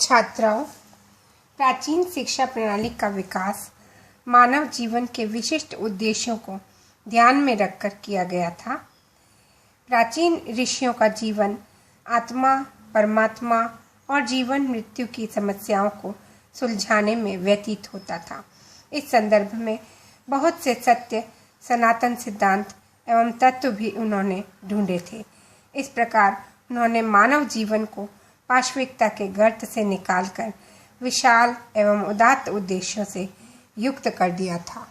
छात्राओं, प्राचीन शिक्षा प्रणाली का विकास मानव जीवन के विशिष्ट उद्देश्यों को ध्यान में रखकर किया गया था। प्राचीन ऋषियों का जीवन आत्मा, परमात्मा और जीवन मृत्यु की समस्याओं को सुलझाने में व्यतीत होता था। इस संदर्भ में बहुत से सत्य, सनातन सिद्धांत एवं तत्व भी उन्होंने ढूंढे थे। इस प्रकार उन्होंने मानव जीवन को पाशविकता के गर्त से निकालकर विशाल एवं उदात्त उद्देश्यों से युक्त कर दिया था।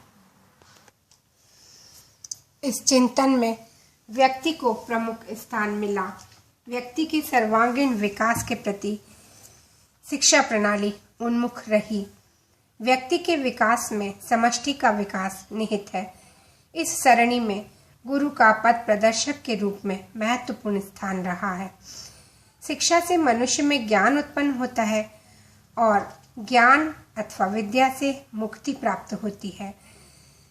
इस चिंतन में व्यक्ति को प्रमुख स्थान मिला। व्यक्ति के सर्वांगीण विकास के प्रति शिक्षा प्रणाली उन्मुख रही। व्यक्ति के विकास में समष्टि का विकास निहित है। इस सरणी में गुरु का पथ प्रदर्शक के रूप में महत्वपूर्ण स्थान रहा है। शिक्षा से मनुष्य में ज्ञान उत्पन्न होता है और ज्ञान अथवा विद्या से मुक्ति प्राप्त होती है।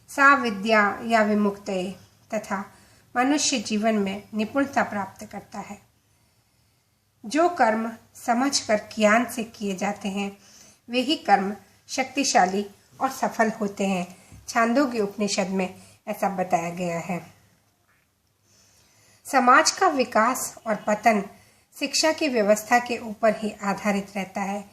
सा विद्या या विमुक्तये तथा मनुष्य जीवन में निपुणता प्राप्त करता है। जो कर्म समझकर ज्ञान से किए जाते हैं वे ही कर्म शक्तिशाली और सफल होते हैं। छांदोग्य उपनिषद में ऐसा बताया गया है। समाज का विकास और पतन शिक्षा की व्यवस्था के ऊपर ही आधारित रहता है।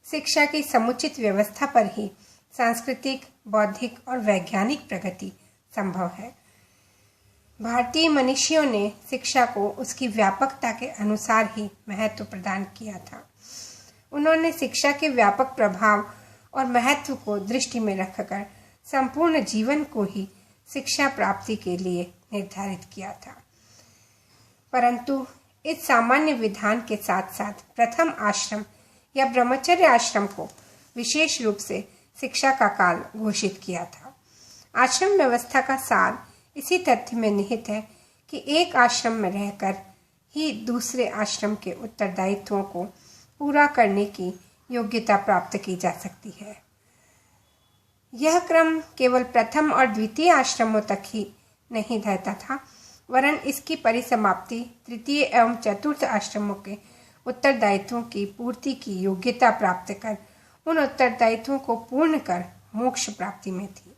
शिक्षा की समुचित व्यवस्था पर ही सांस्कृतिक, बौद्धिक और वैज्ञानिक प्रगति संभव है। भारतीय मनीषियों ने शिक्षा को उसकी व्यापकता के अनुसार ही महत्व प्रदान किया था। उन्होंने शिक्षा के व्यापक प्रभाव और महत्व को दृष्टि में रखकर संपूर्ण जीवन को ही शिक्षा प्राप्ति के लिए निर्धारित किया था। परंतु इस सामान्य विधान के साथ साथ प्रथम आश्रम या ब्रह्मचर्य आश्रम को विशेष रूप से शिक्षा का काल घोषित किया था। आश्रम व्यवस्था का सार इसी तथ्य में निहित है कि एक आश्रम में रहकर ही दूसरे आश्रम के उत्तरदायित्वों को पूरा करने की योग्यता प्राप्त की जा सकती है। यह क्रम केवल प्रथम और द्वितीय आश्रमों तक ही नहीं रहता था, वरन इसकी परिसमाप्ति तृतीय एवं चतुर्थ आश्रमों के उत्तरदायित्वों की पूर्ति की योग्यता प्राप्त कर उन उत्तरदायित्वों को पूर्ण कर मोक्ष प्राप्ति में थी।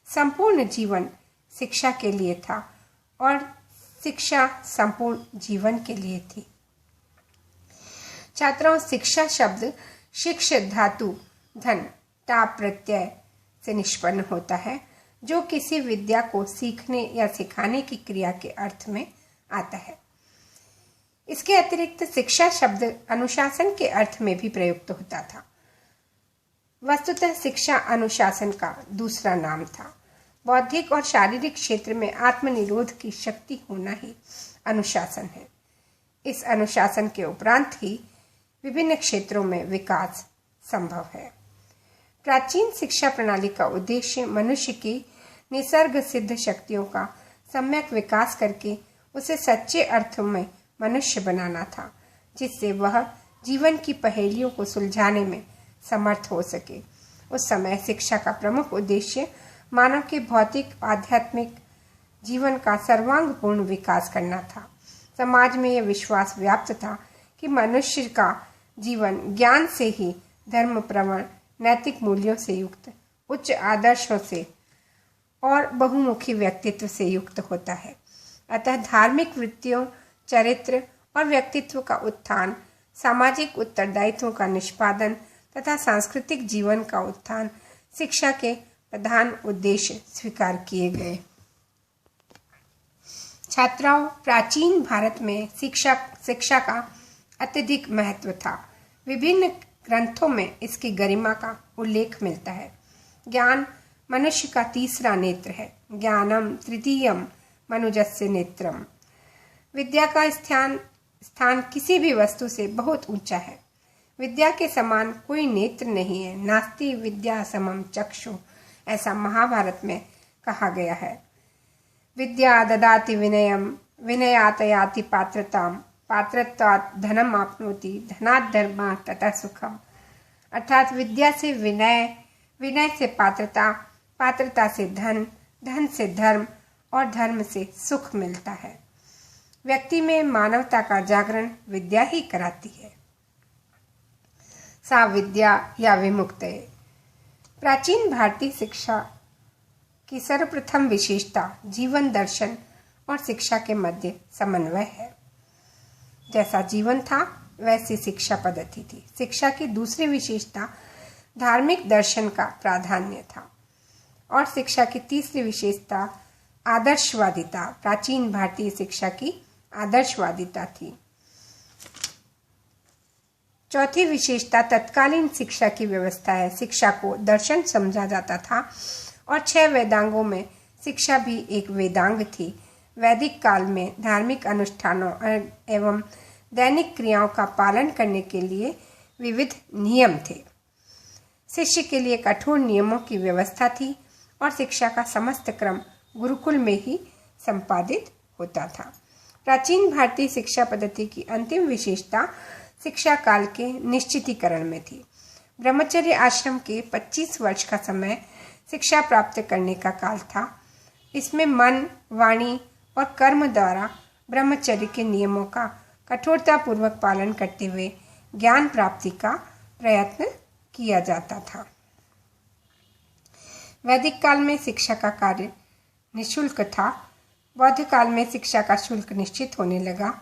संपूर्ण जीवन शिक्षा के लिए था और शिक्षा संपूर्ण जीवन के लिए थी। छात्रों, शिक्षा शब्द शिक्ष धातु धन टा प्रत्यय से निष्पन्न होता है, जो किसी विद्या को सीखने या सिखाने की क्रिया के अर्थ में आता है। इसके अतिरिक्त शिक्षा शब्द अनुशासन के अर्थ में भी प्रयुक्त होता था। वस्तुतः शिक्षा अनुशासन का दूसरा नाम था। बौद्धिक और शारीरिक क्षेत्र में आत्मनिरोध की शक्ति होना ही अनुशासन है। इस अनुशासन के उपरांत ही विभिन्न क्षेत्रों में विकास संभव है। प्राचीन शिक्षा प्रणाली का उद्देश्य मनुष्य की निसर्ग सिद्ध शक्तियों का सम्यक विकास करके उसे सच्चे अर्थों में मनुष्य बनाना था, जिससे वह जीवन की पहेलियों को सुलझाने में समर्थ हो सके। उस समय शिक्षा का प्रमुख उद्देश्य मानव के भौतिक आध्यात्मिक जीवन का सर्वांगपूर्ण विकास करना था। समाज में यह विश्वास व्याप्त था कि मनुष्य का जीवन ज्ञान से ही धर्म प्रवण, नैतिक मूल्यों से युक्त, उच्च आदर्शों से और बहुमुखी व्यक्तित्व से युक्त होता है। अतः धार्मिक वृत्तियों, चरित्र और व्यक्तित्व का उत्थान, सामाजिक उत्तरदायित्वों का निष्पादन तथा सांस्कृतिक जीवन का उत्थान शिक्षा के प्रधान उद्देश्य स्वीकार किए गए। छात्राओं, प्राचीन भारत में शिक्षा का अत्यधिक महत्व था। विभिन्न ग्रंथों में इसकी गरिमा का उल्लेख मिलता है। ज्ञान मनुष्य का तीसरा नेत्र है। ज्ञानम तृतीयम मनुजस्य नेत्रम। विद्या का स्थान किसी भी वस्तु से बहुत ऊंचा है। विद्या के समान कोई नेत्र नहीं है। नास्ति विद्या समम चक्षु, ऐसा महाभारत में कहा गया है। विद्या ददाति विनयम, विनयात याति पात्रताम, पात्रत्वात् धनम आपनोति, धनात् धर्मात् ततः सुखम। अर्थात विद्या से विनय, विनय से पात्रता, पात्रता से धन, धन से धर्म और धर्म से सुख मिलता है। व्यक्ति में मानवता का जागरण विद्या ही कराती है। सा विद्या या विमुक्तये। प्राचीन भारतीय शिक्षा की सर्वप्रथम विशेषता जीवन दर्शन और शिक्षा के मध्य समन्वय है। जैसा जीवन था वैसी शिक्षा पद्धति थी। शिक्षा की दूसरी विशेषता धार्मिक दर्शन का प्राधान्य था और शिक्षा की तीसरी विशेषता आदर्शवादिता, प्राचीन भारतीय शिक्षा की आदर्शवादिता थी। चौथी विशेषता तत्कालीन शिक्षा की व्यवस्था है। शिक्षा को दर्शन समझा जाता था और 6 वेदांगों में शिक्षा भी एक वेदांग थी। वैदिक काल में धार्मिक अनुष्ठानों एवं दैनिक क्रियाओं का पालन करने के लिए विविध नियम थे। शिष्य के लिए कठोर नियमों की व्यवस्था थी और शिक्षा का समस्त क्रम गुरुकुल में ही संपादित होता था। प्राचीन भारतीय शिक्षा पद्धति की अंतिम विशेषता शिक्षा काल के निश्चितीकरण में थी। ब्रह्मचर्य आश्रम के 25 वर्ष का समय शिक्षा प्राप्त करने का काल था। इसमें मन, वाणी और कर्म द्वारा ब्रह्मचर्य के नियमों का कठोरतापूर्वक पालन करते हुए ज्ञान प्राप्ति का प्रयत्न किया जाता था। वैदिक काल में शिक्षा का कार्य निःशुल्क था। बौद्ध काल में शिक्षा का शुल्क निश्चित होने लगा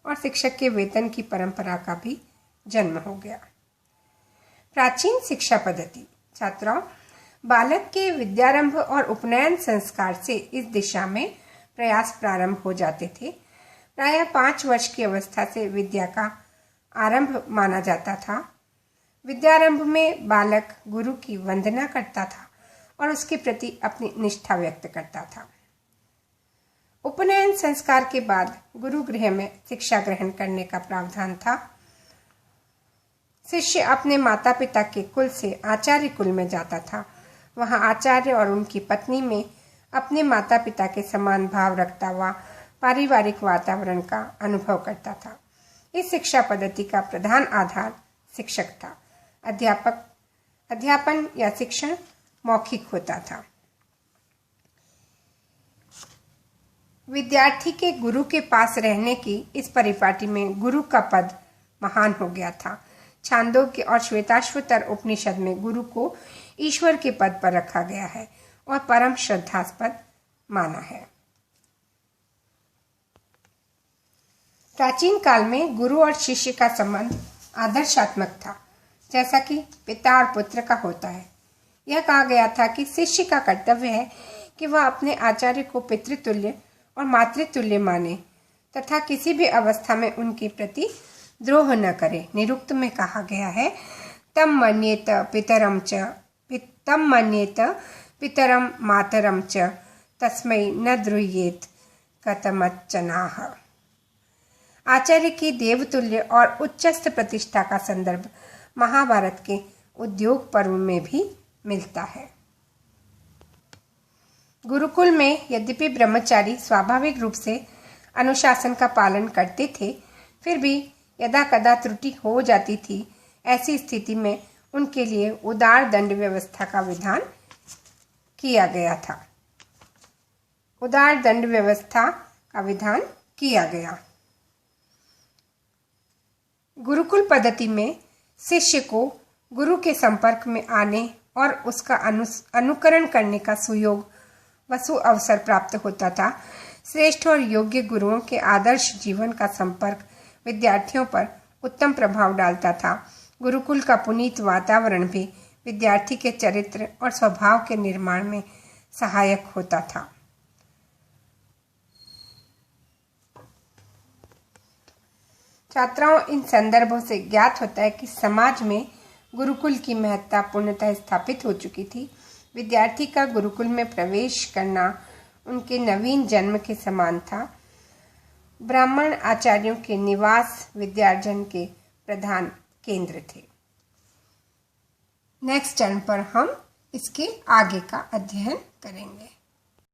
और शिक्षक के वेतन की परंपरा का भी जन्म हो गया। प्राचीन शिक्षा पद्धति। छात्राओं, बालक के विद्यारंभ और उपनयन संस्कार से इस दिशा में प्रयास प्रारंभ हो जाते थे। प्रायः 5 वर्ष की अवस्था से विद्या का आरंभ माना जाता था। विद्यारंभ में बालक गुरु की वंदना करता था और उसके प्रति अपनी निष्ठा व्यक्त करता था। उपनयन संस्कार के बाद गुरु गृह में शिक्षा ग्रहण करने का प्रावधान था। शिष्य अपने माता पिता के कुल से आचार्य कुल में जाता था। वहां आचार्य और उनकी पत्नी में अपने माता पिता के समान भाव रखता हुआ पारिवारिक वातावरण का अनुभव करता था। इस शिक्षा पद्धति का प्रधान आधार शिक्षक था। अध्यापन या शिक्षण मौखिक होता था। विद्यार्थी के गुरु के पास रहने की इस परिपाटी में गुरु का पद महान हो गया था। छांदोग्य और श्वेताश्वतर उपनिषद में गुरु को ईश्वर के पद पर रखा गया है और परम श्रद्धास्पद माना है। प्राचीन काल में गुरु और शिष्य का संबंध आदर्शात्मक था, जैसा कि पिता और पुत्र का होता है। यह कहा गया था कि शिष्य का कर्तव्य है कि वह अपने आचार्य को पितृतुल्य और मातृतुल्य माने तथा किसी भी अवस्था में उनके प्रति द्रोह न करे। निरुक्त में कहा गया है, तम मन्येत पितरम मातरम च तस्मै न द्रुह्येत कतमच्चनाः। आचार्य की देवतुल्य और उच्चस्थ प्रतिष्ठा का संदर्भ महाभारत के उद्योग पर्व में भी मिलता है। गुरुकुल में यद्यपि ब्रह्मचारी स्वाभाविक रूप से अनुशासन का पालन करते थे, फिर भी यदा कदा त्रुटि हो जाती थी। ऐसी स्थिति में उनके लिए उदार दंड व्यवस्था का विधान किया गया था। उदार दंड व्यवस्था का विधान किया गया। गुरुकुल पद्धति में शिष्य को गुरु के संपर्क में आने और उसका अनुकरण करने का सुयोग वसु अवसर प्राप्त होता था। श्रेष्ठ और योग्य गुरुओं के आदर्श जीवन का संपर्क विद्यार्थियों पर उत्तम प्रभाव डालता था। गुरुकुल का पुनीत वातावरण भी विद्यार्थी के चरित्र और स्वभाव के निर्माण में सहायक होता था। छात्राओं, इन संदर्भों से ज्ञात होता है कि समाज में गुरुकुल की महत्ता पूर्णतः स्थापित हो चुकी थी। विद्यार्थी का गुरुकुल में प्रवेश करना उनके नवीन जन्म के समान था। ब्राह्मण आचार्यों के निवास विद्यार्जन के प्रधान केंद्र थे। नेक्स्ट टर्न पर हम इसके आगे का अध्ययन करेंगे।